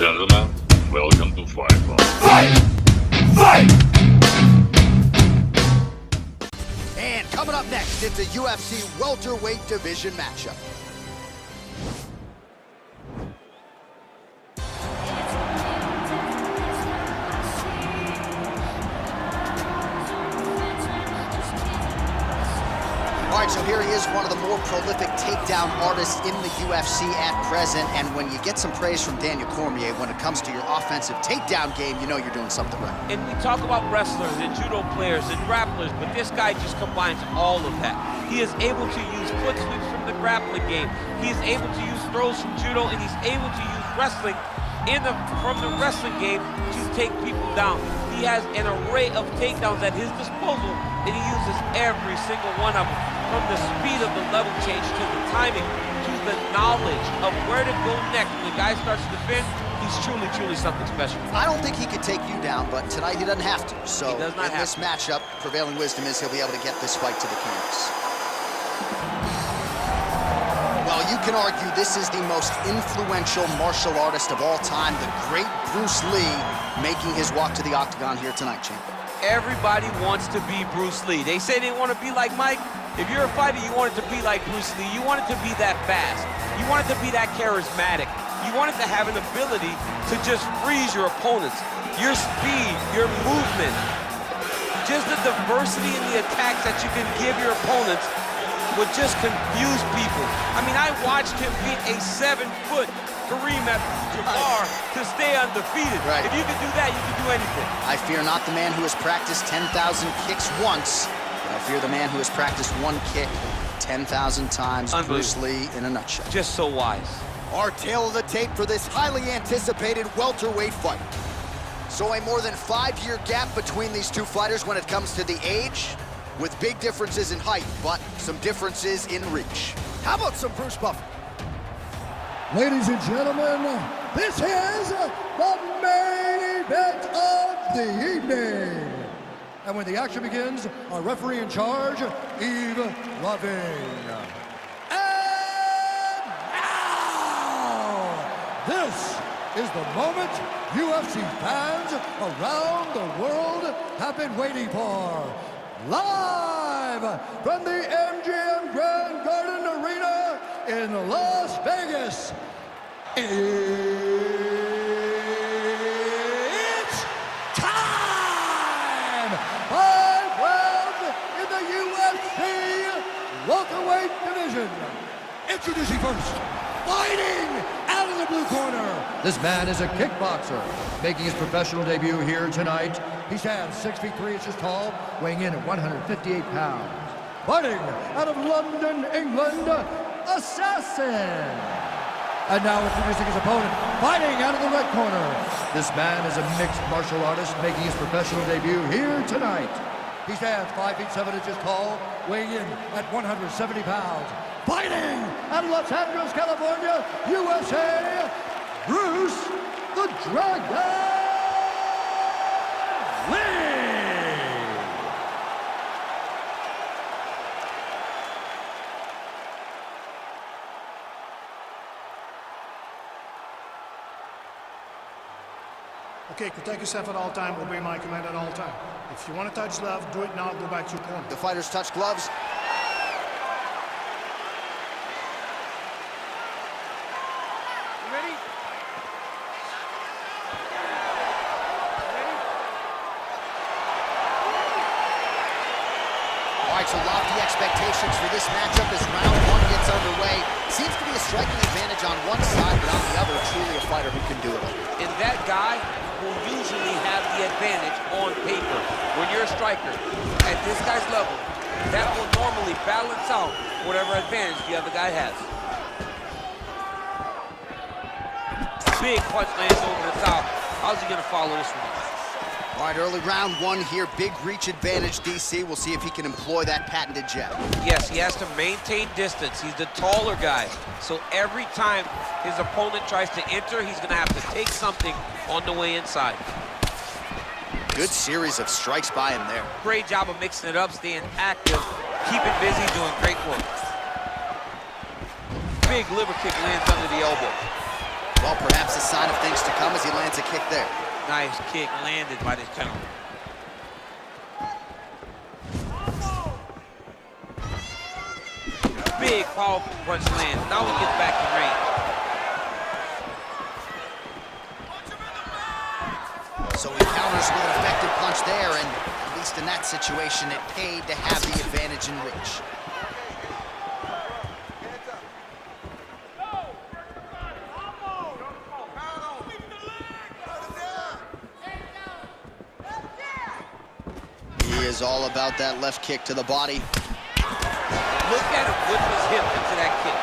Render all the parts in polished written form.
Gentlemen, welcome to Fight Club. Fight! Fight! And coming up next, it's a UFC welterweight division matchup. All right, so here he is, one of the more prolific takedown artists in the UFC at present. And when you get some praise from Daniel Cormier, when it comes to your offensive takedown game, you know you're doing something right. And we talk about wrestlers and judo players and grapplers, but this guy just combines all of that. He is able to use foot sweeps from the grappling game. He is able to use throws from judo, and he's able to use wrestling from the wrestling game to take people down. He has an array of takedowns at his disposal, and he uses every single one of them. From the speed of the level change to the timing to the knowledge of where to go next. When the guy starts to defend, he's truly, truly something special. I don't think he could take you down, but tonight he doesn't have to. So he does not in this matchup, prevailing wisdom is he'll be able to get this fight to the canvas. Well, you can argue this is the most influential martial artist of all time, the great Bruce Lee, making his walk to the octagon here tonight, champ. Everybody wants to be Bruce Lee. They say they want to be like Mike. If you're a fighter, you want it to be like Bruce Lee. You want it to be that fast. You want it to be that charismatic. You want it to have an ability to just freeze your opponents. Your speed, your movement, just the diversity in the attacks that you can give your opponents would just confuse people. I mean, I watched him beat a 7-foot Kareem Abdul-Jabbar to stay undefeated. Right. If you can do that, you can do anything. I fear not the man who has practiced 10,000 kicks once. I fear the man who has practiced one kick 10,000 times. Bruce Lee in a nutshell. Just so wise. Our tale of the tape for this highly anticipated welterweight fight. So a more than 5-year gap between these two fighters when it comes to the age, with big differences in height, but some differences in reach. How about some Bruce Buffer? Ladies and gentlemen, this is the main event of the evening. And when the action begins, our referee in charge, Yves Lavigne. And now, this is the moment UFC fans around the world have been waiting for. Live from the MGM Grand Garden Arena in Las Vegas. It's time! 5 rounds in the UFC welterweight division. Introducing first, fighting out of the blue corner. This man is a kickboxer, making his professional debut here tonight. He stands 6 feet 3 inches tall, weighing in at 158 pounds. Fighting out of London, England, Assassin. And now introducing his opponent, fighting out of the red corner. This man is a mixed martial artist, making his professional debut here tonight. He stands 5 feet 7 inches tall, weighing in at 170 pounds. Fighting out of Los Angeles, California, USA, Bruce the Dragon Lee. Okay, protect yourself at all time, obey my command at all time. If you want to touch glove, do it now, go back to your corner. The fighters touch gloves. Ready? All right, so lofty expectations for this matchup as round 1 gets underway. Seems to be a striking advantage on one side, but on the other, truly a fighter who can do it all. And that guy will usually have the advantage on paper. When you're a striker at this guy's level, that will normally balance out whatever advantage the other guy has. Big punch lands over the top. How's he gonna follow this one? All right, early round 1 here, big reach advantage, DC. We'll see if he can employ that patented jab. Yes, he has to maintain distance. He's the taller guy. So every time his opponent tries to enter, he's gonna have to take something on the way inside. Good series of strikes by him there. Great job of mixing it up, staying active, keeping busy, doing great work. Big liver kick lands under the elbow. Well, perhaps a sign of things to come as he lands a kick there. Nice kick landed by this gentleman. Big, powerful punch lands. Now he gets back in range. So he counters with an effective punch there, and at least in that situation, it paid to have the advantage in reach. He is all about that left kick to the body. Look at him whip his hip into that kick.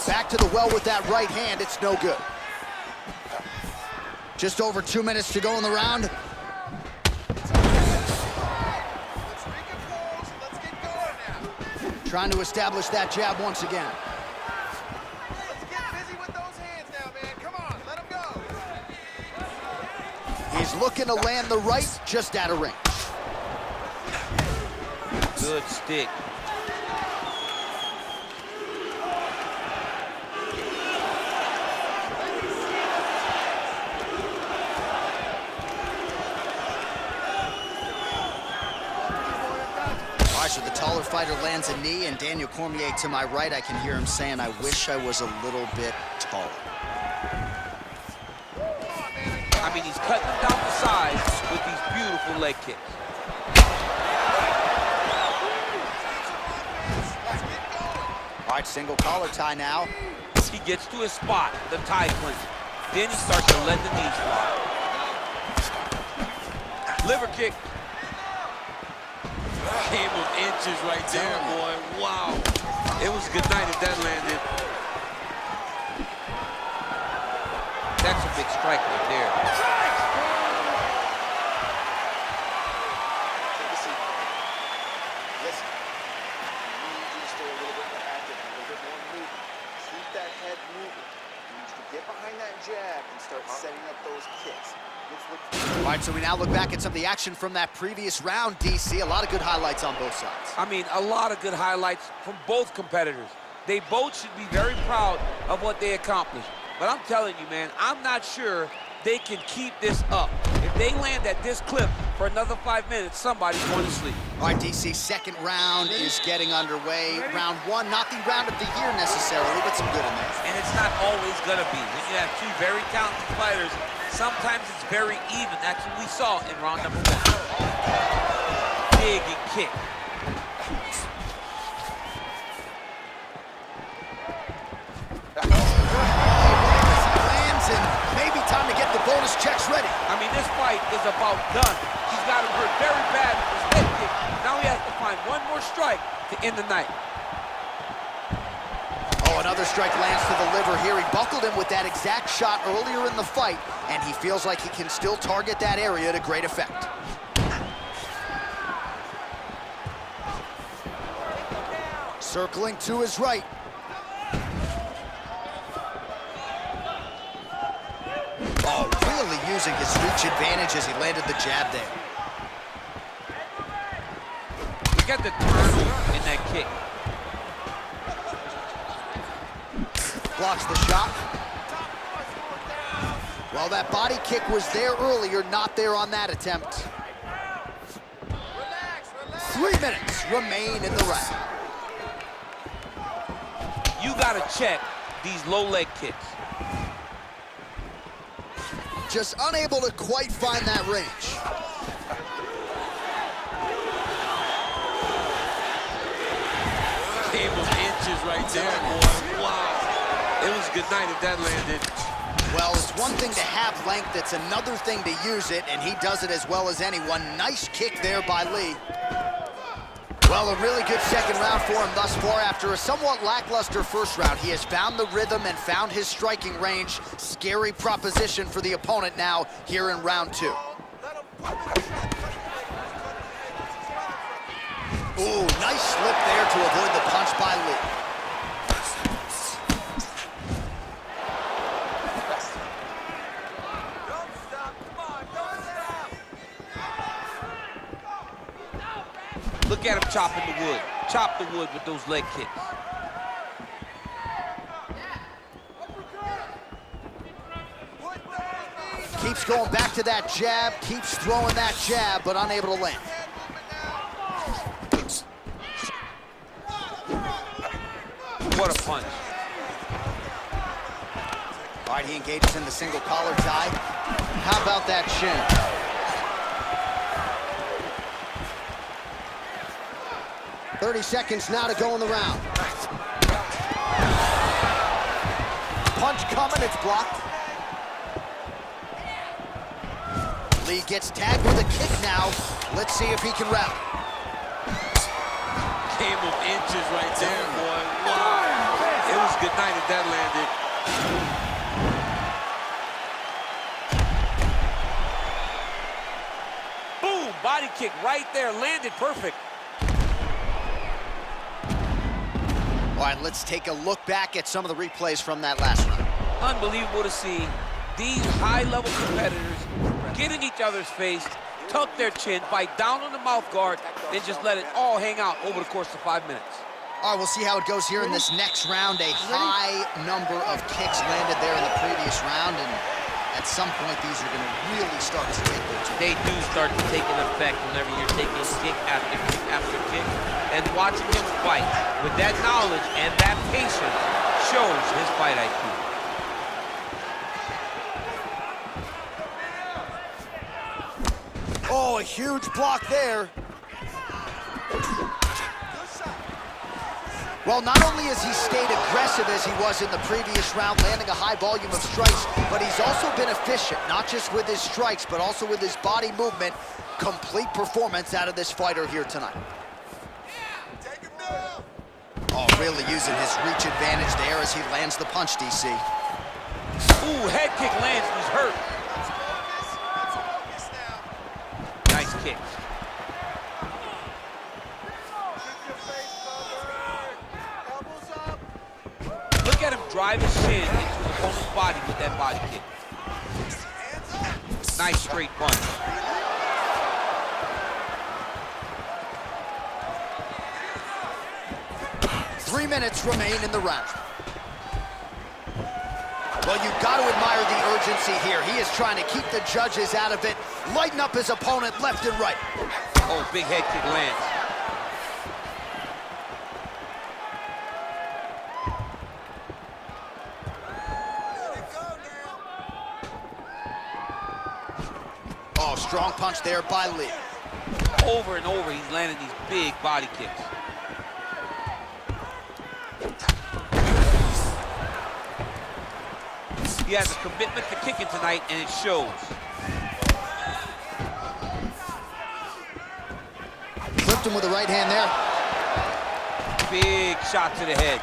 Back to the well with that right hand, it's no good. Just over 2 minutes to go in the round. Trying to establish that jab once again. Let's get busy with those hands now, man. Come on, let him go. He's looking to land the right, just out of range. Good stick. All right, so the taller fighter lands a knee, and Daniel Cormier to my right, I can hear him saying, I wish I was a little bit taller. I mean, he's cutting down the sides with these beautiful leg kicks. All right, single collar tie now. He gets to his spot, the tie clinch. Then he starts to let the knees fly. Liver kick. Game of inches right there, boy. Wow. It was good night if that landed. That's a big strike right there. Take a seat. Listen. I need you to stay a little bit more active, a little bit more movement. Keep that head moving. You need to get behind that jab and start setting up those kicks. All right, so we now look back at some of the action from that previous round, DC. A lot of good highlights on both sides. I mean, a lot of good highlights from both competitors. They both should be very proud of what they accomplished. But I'm telling you, man, I'm not sure they can keep this up. If they land at this clip for another 5 minutes, somebody's going to sleep. All right, DC, second round is getting underway. Round one, not the round of the year necessarily, but some good in there. And it's not always going to be. When you have two very talented fighters, sometimes it's very even. That's what we saw in round number one. Big and kick. Lands, and maybe time to get the bonus checks ready. I mean, this fight is about done. He's got him hurt very bad with his head kick. Now he has to find one more strike to end the night. Oh, another strike lands to the liver here. He buckled him with that exact shot earlier in the fight, and he feels like he can still target that area to great effect. Circling to his right. Oh, really using his reach advantage as he landed the jab there. Look at the turn in that kick. Blocks the shot. Well, that body kick was there earlier, not there on that attempt. 3 minutes remain in the round. You gotta check these low leg kicks. Just unable to quite find that range. Game of inches right there, boy. Wow. It was good night if that landed. Well, it's one thing to have length, it's another thing to use it, and he does it as well as anyone. Nice kick there by Lee. Well, a really good second round for him thus far. After a somewhat lackluster first round, he has found the rhythm and found his striking range. Scary proposition for the opponent now here in round two. Ooh, nice slip there to avoid the punch by Lee. Look at him chopping the wood. chop the wood with those leg kicks. Keeps going back to that jab, keeps throwing that jab, but unable to land. What a punch. All right, he engages in the single collar tie. How about that shin? 30 seconds now to go in the round. Punch coming, it's blocked. Lee gets tagged with a kick now. Let's see if he can rally. Game of inches right there, boy. Wow. It was good night if that landed. Boom, body kick right there, landed perfect. All right, let's take a look back at some of the replays from that last round. Unbelievable to see these high-level competitors get in each other's face, tuck their chin, bite down on the mouth guard, then just let it all hang out over the course of 5 minutes. All right, we'll see how it goes here in this next round. A high number of kicks landed there in the previous round, and at some point, these are going to really start to take their toll. They do start to take an effect whenever you're taking kick after kick after kick, and watching him fight with that knowledge and that patience shows his fight IQ. Oh, a huge block there. Well, not only has he stayed aggressive as he was in the previous round, landing a high volume of strikes, but he's also been efficient, not just with his strikes, but also with his body movement. Complete performance out of this fighter here tonight. Oh, really using his reach advantage there as he lands the punch, DC. Ooh, head kick lands, he's hurt. Nice kick. Look at him drive his shin into his opponent's body with that body kick. Nice straight punch. 3 minutes remain in the round. Well, you've got to admire the urgency here. He is trying to keep the judges out of it, lighten up his opponent left and right. Oh, big head kick lands. Oh, strong punch there by Lee. Over and over, he's landing these big body kicks. He has a commitment to kicking tonight, and it shows. Flipped him with the right hand there. Big shot to the head.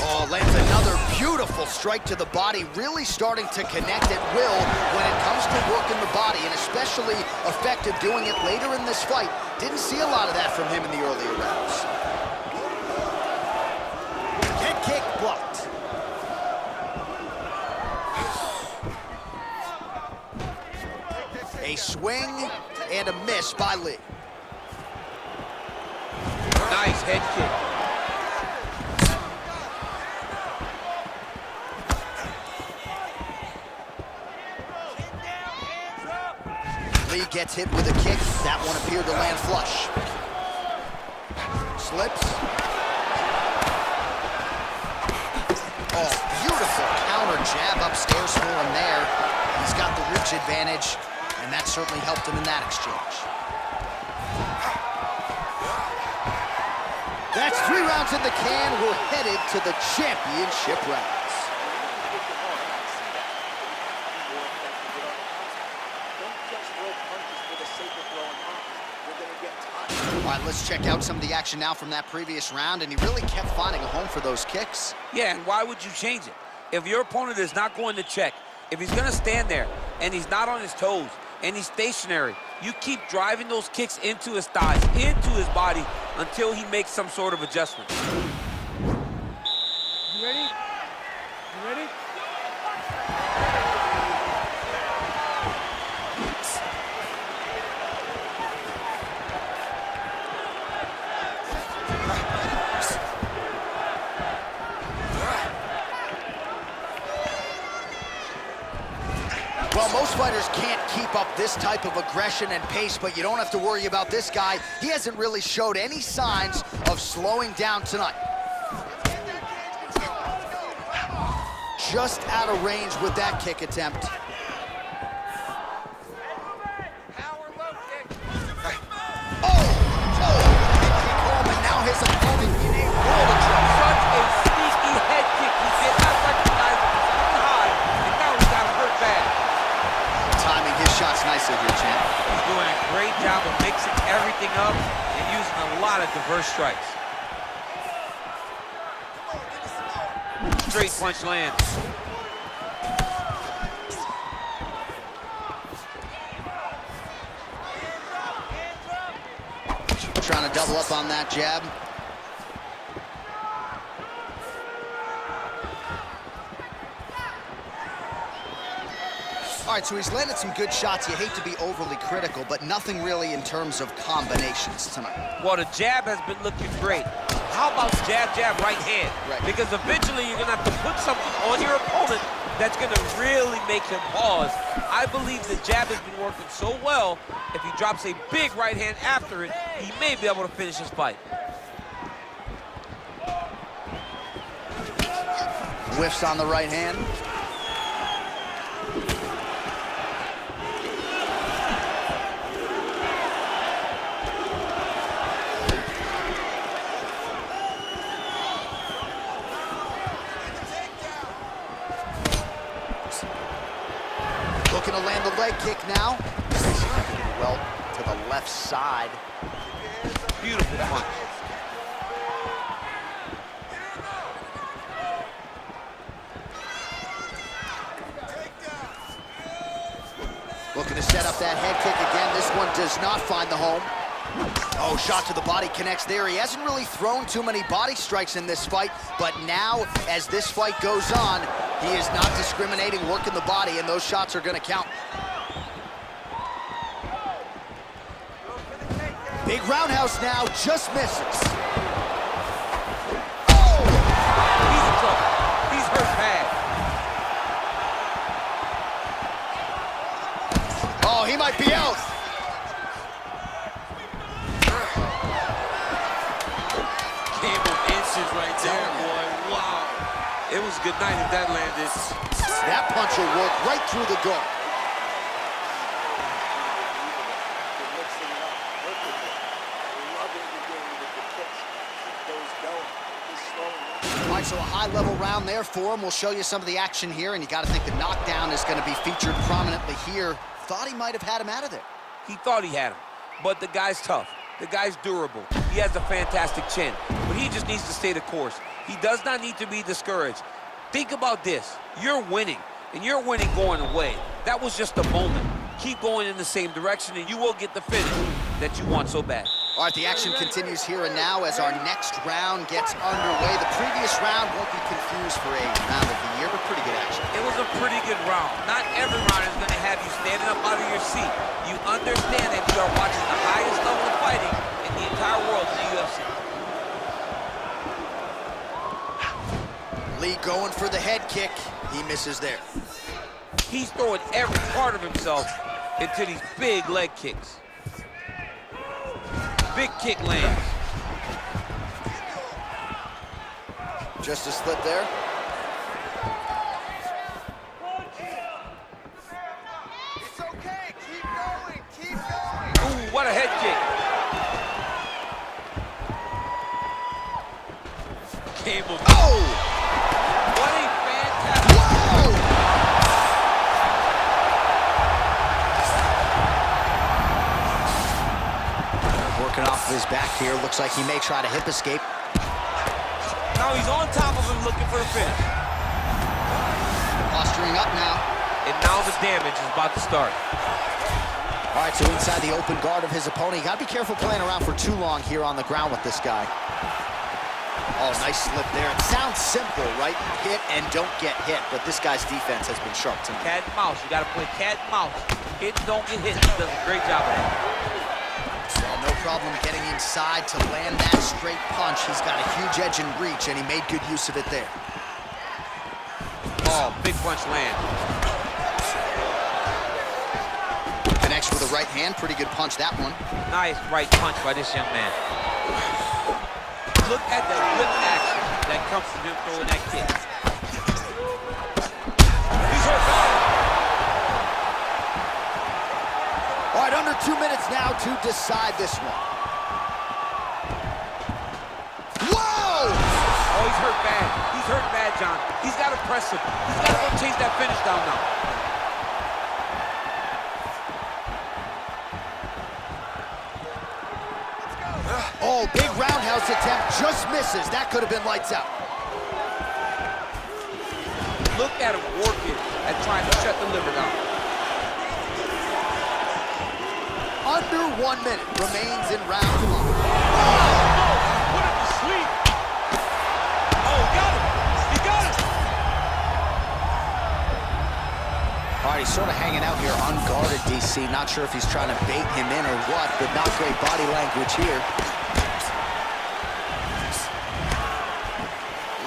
Oh, lands another beautiful strike to the body, really starting to connect at will when it comes to working the body, and especially effective doing it later in this fight. Didn't see a lot of that from him in the earlier rounds. Head kick blocked. A swing and a miss by Lee. Nice head kick. Lee gets hit with a kick. That one appeared to land flush. Slips. Oh, beautiful counter jab upstairs for him there. He's got the reach advantage, and that certainly helped him in that exchange. That's 3 rounds in the can. We're headed to the championship rounds. All right, let's check out some of the action now from that previous round, and he really kept finding a home for those kicks. Yeah, and why would you change it? If your opponent is not going to check, if he's going to stand there and he's not on his toes and he's stationary, you keep driving those kicks into his thighs, into his body, until he makes some sort of adjustment. You ready? You ready? fighters can't keep up this type of aggression and pace, but you don't have to worry about this guy. He hasn't really showed any signs of slowing down tonight. Just out of range with that kick attempt. His opponent in a world of trouble. Such a sneaky head kick. He did not recognize it was coming high, and now he got hurt bad. Timing his shots nicely here, champ. He's doing a great job of mixing everything up and using a lot of diverse strikes. Straight punch lands. Trying to double up on that jab. All right, so he's landed some good shots. You hate to be overly critical, but nothing really in terms of combinations tonight. Well, the jab has been looking great. How about jab, jab, right hand? Right. Because eventually you're gonna have to put something on your opponent that's gonna really make him pause. I believe the jab has been working so well, if he drops a big right hand after it, he may be able to finish his fight. Whiffs on the right hand. Looking to land the leg kick now. Well, to the left side. Beautiful punch. Looking to set up that head kick again. This one does not find the home. Oh, shot to the body connects there. He hasn't really thrown too many body strikes in this fight, but now, as this fight goes on, he is not discriminating, working the body, and those shots are going to count. Big roundhouse now, just misses. Oh! He's in trouble. He's hurt bad. Oh, he might be out. Right there, boy. Wow. It was good night if that landed. That punch will work right through the guard. All right, so a high-level round there for him. We'll show you some of the action here, and you got to think the knockdown is going to be featured prominently here. Thought he might have had him out of there. He thought he had him, but the guy's tough. The guy's durable. He has a fantastic chin, but he just needs to stay the course. He does not need to be discouraged. Think about this. You're winning, and you're winning going away. That was just a moment. Keep going in the same direction, and you will get the finish that you want so bad. All right, the action continues here and now as our next round gets underway. The previous round won't be confused for a round of the year, but pretty good action. It was a pretty good round. Not every round is going to have you standing up out of your seat. You understand that you are watching the highest level of fighting in the entire world in the UFC. Lee going for the head kick. He misses there. He's throwing every part of himself into these big leg kicks. Big kick lands. Just a slip there. It's okay. Keep going. Keep going. Ooh, what a head kick. Came with. Oh! What a fantastic. Whoa! Working off of his back here. Looks like he may try to hip escape. Now he's on top of him looking for the finish. Posturing up now. And now the damage is about to start. All right, so inside the open guard of his opponent. You gotta be careful playing around for too long here on the ground with this guy. Oh, nice slip there. It sounds simple, right? Hit and don't get hit, but this guy's defense has been sharp tonight. Cat and mouse. You got to play cat and mouse. Hit and don't get hit. He does a great job of that. Well, no problem getting inside to land that straight punch. He's got a huge edge and reach, and he made good use of it there. Oh, big punch land. right hand. Pretty good punch, that one. Nice right punch by this young man. Look at the whip action that comes from him throwing that kick. He's hurt bad. All right, under 2 minutes now to decide this one. Whoa! Oh, he's hurt bad. He's hurt bad, John. He's got to press him. He's got to go chase that finish down now. Oh, big roundhouse attempt, just misses. That could have been lights out. Look at him working at trying to shut the liver down. Under 1 minute remains in round one. Put him to sleep. Oh, got him. He got him. All right, he's sort of hanging out here unguarded, DC. Not sure if he's trying to bait him in or what, but not great body language here.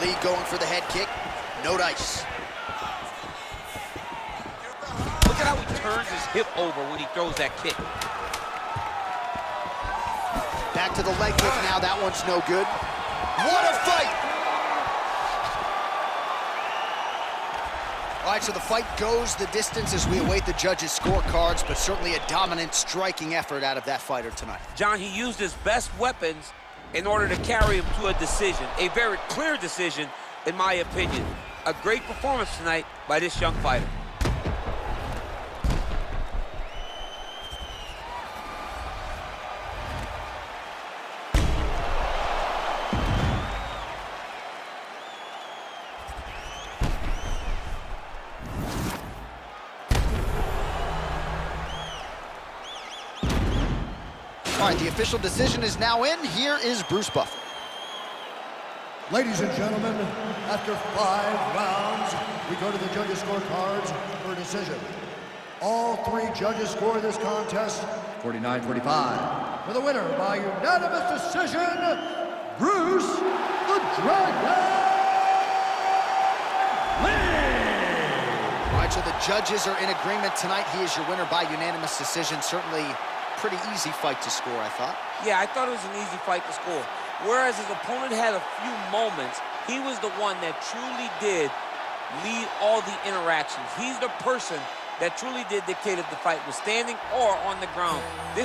Lee going for the head kick. No dice. Look at how he turns his hip over when he throws that kick. Back to the leg kick now. That one's no good. What a fight! All right, so the fight goes the distance as we await the judges' scorecards, but certainly a dominant striking effort out of that fighter tonight. John, he used his best weapons in order to carry him to a decision, a very clear decision, in my opinion. A great performance tonight by this young fighter. All right, the official decision is now in. Here is Bruce Buffer. Ladies and gentlemen, after 5 rounds, we go to the judges' scorecards for a decision. All 3 judges score this contest 49-45. For the winner by unanimous decision, Bruce the Dragon Lee! All right, so the judges are in agreement tonight. He is your winner by unanimous decision. Certainly pretty easy fight to score, I thought. Yeah, I thought it was an easy fight to score. Whereas his opponent had a few moments, he was the one that truly did lead all the interactions. He's the person that truly did dictate if the fight was standing or on the ground. This